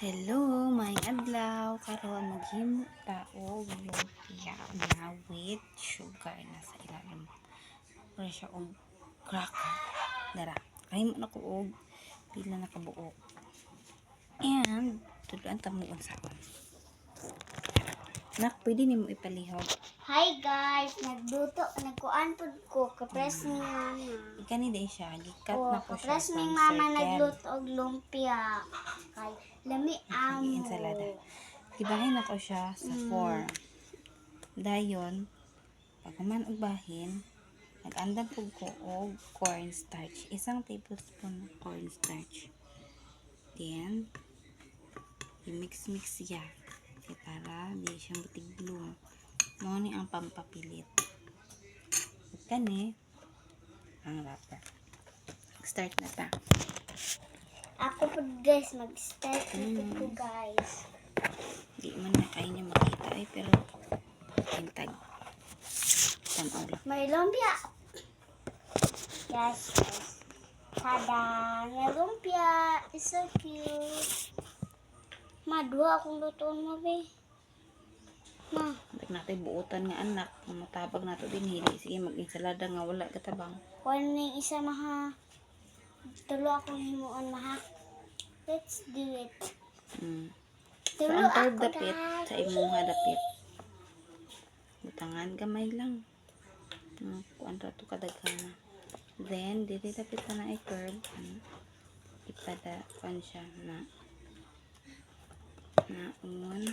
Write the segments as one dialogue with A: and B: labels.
A: Hello, may adlaw karon maghimo ta og lumpia na with sugar na sa ilalim. Pero siya og cracker. Dara, kahimo na ko og pila na kabuok. And tuduan ta mo unsaon. Nak, pwede nimo ipalihog.
B: Hi guys, nagkuan pud ko, kapres ni mama.
A: Ikani day siya, gikat
B: Oh,
A: na ko siya
B: kapres ni
A: from
B: mama
A: circle.
B: nagluto og lumpia. Kay lami amo.
A: Ensalada. Gibahin ako siya sa 4. Dayon, pagkaman og bahin, nag-andam po ko og cornstarch. 1 tablespoon ng cornstarch. Then, i-mix-mix siya. Kaya para di siya matiglo. Mo ni ang pampapilit. Kani, ang wrapper. Start na ta.
B: Ako pud guys, mag-start na ko guys.
A: Di man na kayo niya makita pero hintag. Tanaw lang.
B: May lumpia. Yes, guys. Tada! May lumpia. It's so cute. Madua akong lutoon mo, be. Ma.
A: Dag natin buutan nga anak. Matabag nato din hili. Sige, mag-insalada nga wala katabang.
B: Kung ano yung isa, maha. Tulo akong himuon, maha. Let's do it.
A: So,
B: Tulo
A: ang third
B: ako,
A: dapit,
B: guys.
A: sa imuha dapit. Butangan gamay lang. Kuan ra to kadaghan. Then, dili dapit na i-curve. Ipada, kuan siya na naon.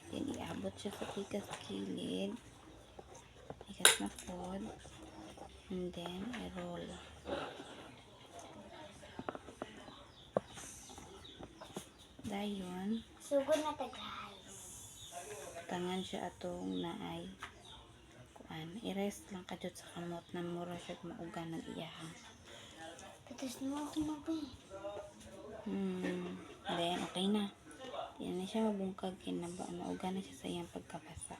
A: Then, iabot siya sa tikas kilid. Ikas na pod. And then, i-roll. Dayon,
B: Sugod na ta, guys.
A: tangan siya atong naay kuan i-rest lang kadto sa kamot na mura siya mauga nag-iyahan.
B: Tapos mo ako mabay.
A: Then okay na. Yan na siya mabungkag kinaba mauga na siya sa iyang pagkabasa.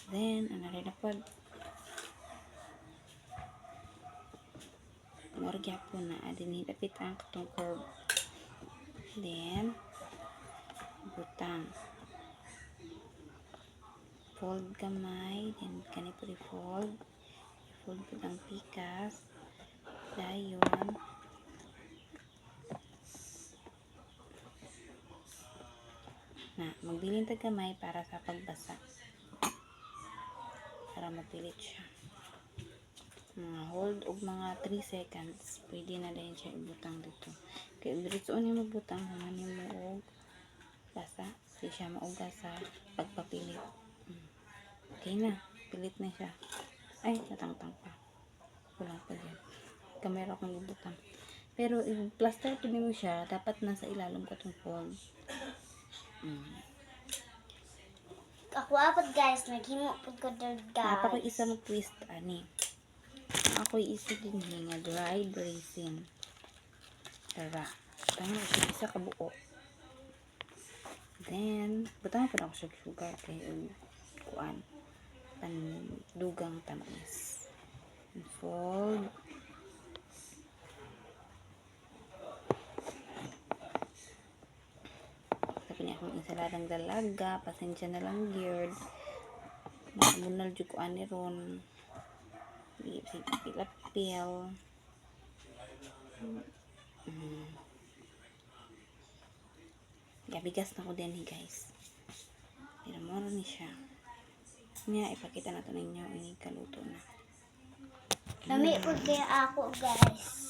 A: Then ana rin pod mura gyapon na adin dapit ang katong curve. Then butang fold gamay, then kani po i-fold po ang pikas. Dayon na magbilin tag gamay para sa pagbasa para mapilit siya. Hold og mga 3 seconds pwede na din siya ibutang dito. Kaya diretso ni mo butang haman mo og basa di siya mauga sa pagpapilit. Okay na, pilit na siya. Ay, natangtang pa. Wala pa yan. Kamera akong ibutang. Pero, yung plaster to mo siya, dapat nasa ilalim ko itong fold.
B: Ako apat guys, naghimo po ko dyan guys.
A: Ako isa mag-twist, ani. Ako isa din nga dried raisin. Tara. Tama siya isa kabuo. Then, butang pa na ako siya sugar. Kaya yung kuan. Pandugang tamis. Fold. Sabi niya akong insaladang dalaga. Pasensya na lang geared. Namunal dyan ko ani ron. Pilapil. Bigas na ko din guys. Pero moro ni siya. Nga, ipakita na ito ninyo. Ini kaluto na.
B: Lami po kaya ako guys.